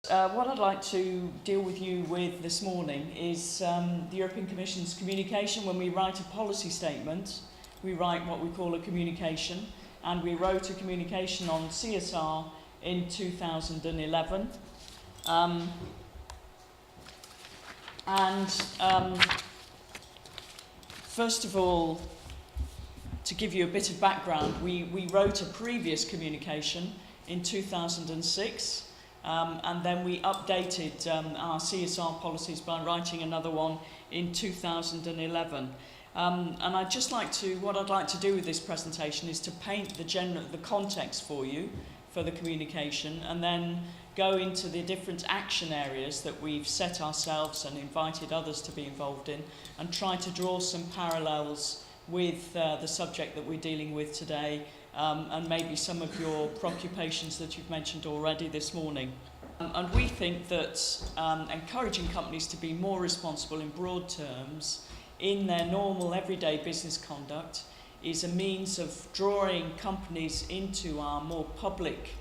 What I'd like to deal with you with this morning is the European Commission's communication. When we write a policy statement, we write what we call a communication, and we wrote a communication on CSR in 2011. First of all, to give you a bit of background, we wrote a previous communication in 2006. And then we updated our CSR policies by writing another one in 2011. And what I'd like to do with this presentation is to paint the context for you for the communication, and then go into the different action areas that we've set ourselves and invited others to be involved in, and try to draw some parallels with the subject that we're dealing with today, and maybe some of your preoccupations that you've mentioned already this morning. And we think that encouraging companies to be more responsible in broad terms in their normal everyday business conduct is a means of drawing companies into our more public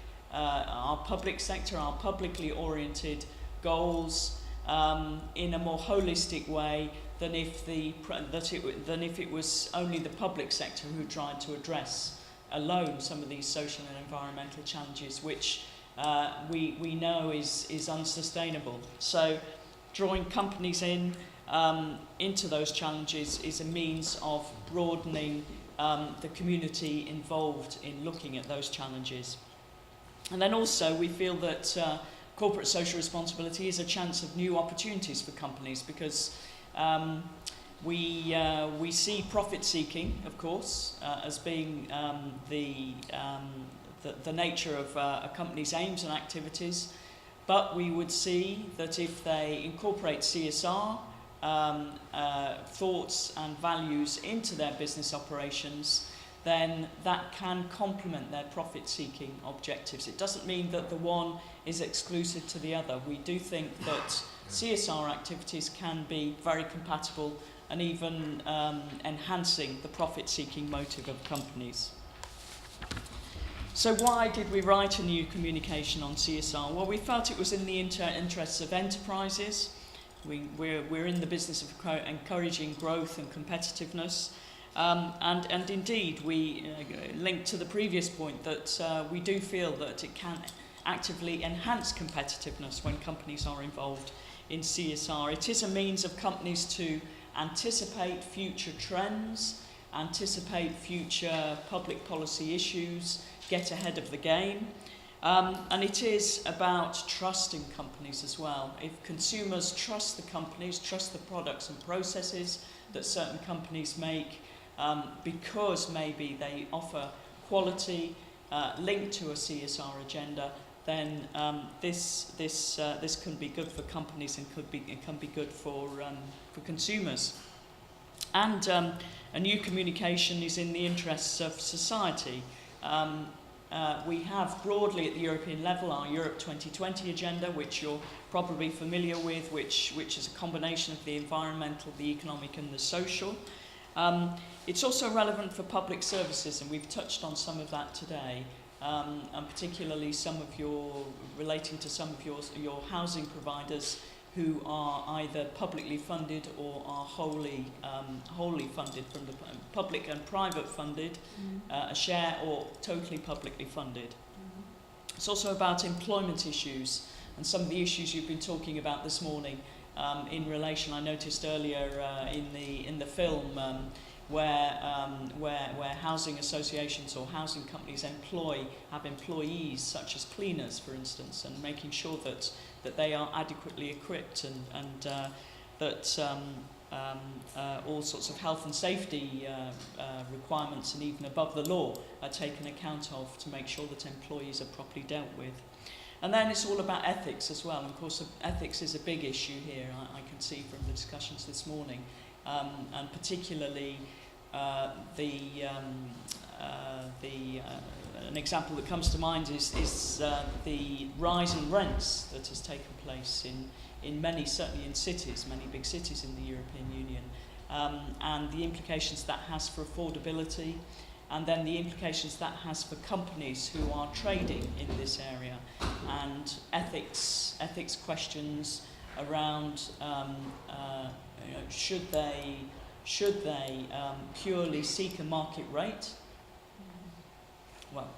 sector, our publicly oriented goals in a more holistic way than if it was only the public sector who tried to address alone some of these social and environmental challenges, which we know is unsustainable. So drawing companies into those challenges is a means of broadening the community involved in looking at those challenges. And then also we feel that corporate social responsibility is a chance of new opportunities for companies, because we see profit seeking, of course, as being the nature of a company's aims and activities, but we would see that if they incorporate CSR thoughts and values into their business operations, then that can complement their profit-seeking objectives. It doesn't mean that the one is exclusive to the other. We do think that CSR activities can be very compatible and even enhancing the profit-seeking motive of companies. So why did we write a new communication on CSR? Well, we felt it was in the interests of enterprises. We're in the business of encouraging growth and competitiveness. And indeed, we linked to the previous point that we do feel that it can actively enhance competitiveness when companies are involved in CSR. It is a means of companies to anticipate future trends, anticipate future public policy issues, get ahead of the game. And it is about trusting companies as well. If consumers trust the companies, trust the products and processes that certain companies make, because maybe they offer quality linked to a CSR agenda, then this can be good for companies and it can be good for consumers. And a new communication is in the interests of society. We have broadly at the European level our Europe 2020 agenda, which you're probably familiar with, which is a combination of the environmental, the economic and the social. It's also relevant for public services, and we've touched on some of that today, and particularly relating to some of your housing providers who are either publicly funded or are wholly funded from the public and private funded, a share, or totally publicly funded. It's also about employment issues and some of the issues you've been talking about this morning in relation. I noticed earlier in the film where housing associations or housing companies have employees such as cleaners, for instance, and making sure that they are adequately equipped and that all sorts of health and safety requirements and even above the law are taken account of to make sure that employees are properly dealt with. And then it's all about ethics as well. And of course, ethics is a big issue here, I can see from the discussions this morning, and particularly an example that comes to mind is the rise in rents that has taken place in many, certainly in cities, many big cities in the European Union, and the implications that has for affordability, and then the implications that has for companies who are trading in this area, and ethics questions around should they purely seek a market rate? Well,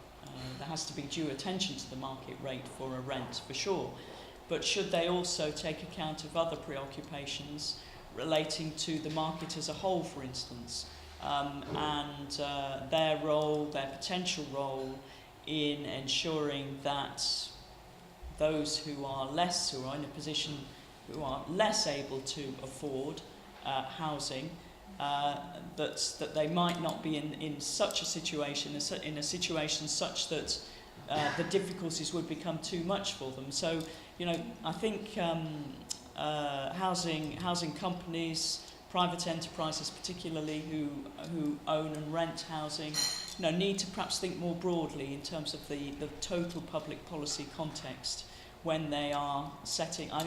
there has to be due attention to the market rate for a rent, for sure. But should they also take account of other preoccupations relating to the market as a whole, for instance, and their role, their potential role in ensuring that those who are in a position who are less able to afford housing, that they might not be in such a situation, in a situation such that the difficulties would become too much for them. So, I think housing companies, private enterprises particularly who own and rent housing, need to perhaps think more broadly in terms of the total public policy context when they are setting. I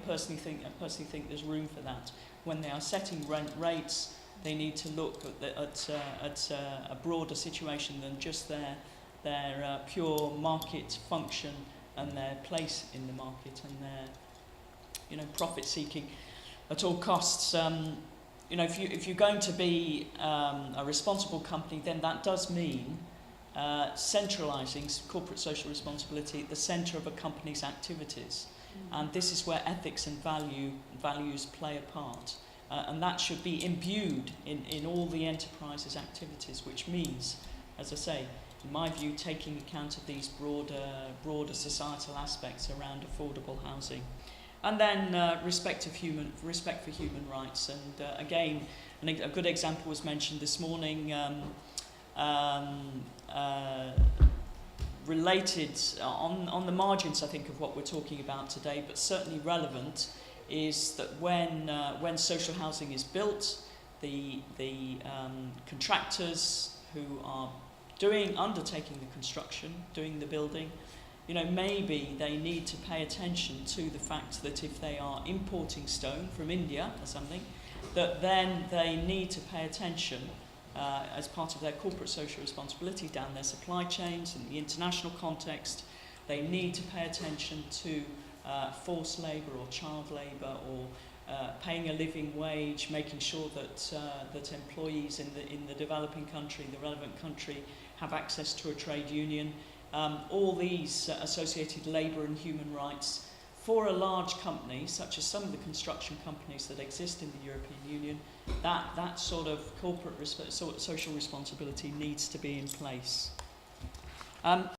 personally think there's room for that. When they are setting rent rates, they need to look at a broader situation than just their pure market function and their place in the market and their profit seeking at all costs. If you're going to be a responsible company, then that does mean centralising corporate social responsibility at the centre of a company's activities. And this is where ethics and values play a part. And that should be imbued in all the enterprise's activities, which means, as I say, in my view, taking account of these broader societal aspects around affordable housing. And then respect for human rights. And again, a good example was mentioned this morning, related on the margins, I think, of what we're talking about today, but certainly relevant, is that when social housing is built, the contractors who are undertaking the construction, doing the building, maybe they need to pay attention to the fact that if they are importing stone from India or something, that then they need to pay attention as part of their corporate social responsibility down their supply chains in the international context. They need to pay attention to forced labour or child labour, or paying a living wage, making sure that employees in the developing country, the relevant country, have access to a trade union. All these associated labour and human rights, for a large company, such as some of the construction companies that exist in the European Union, that sort of corporate social responsibility needs to be in place.